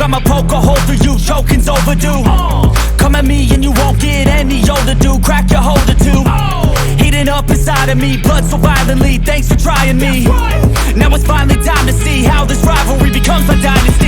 I'ma poke a hole through you, choking's overdue. Come at me and you won't get any older, dude. Crack your holder too. Heating up inside of me, blood so violently. Thanks for trying me. Now it's finally time to see how this rivalry becomes my dynasty.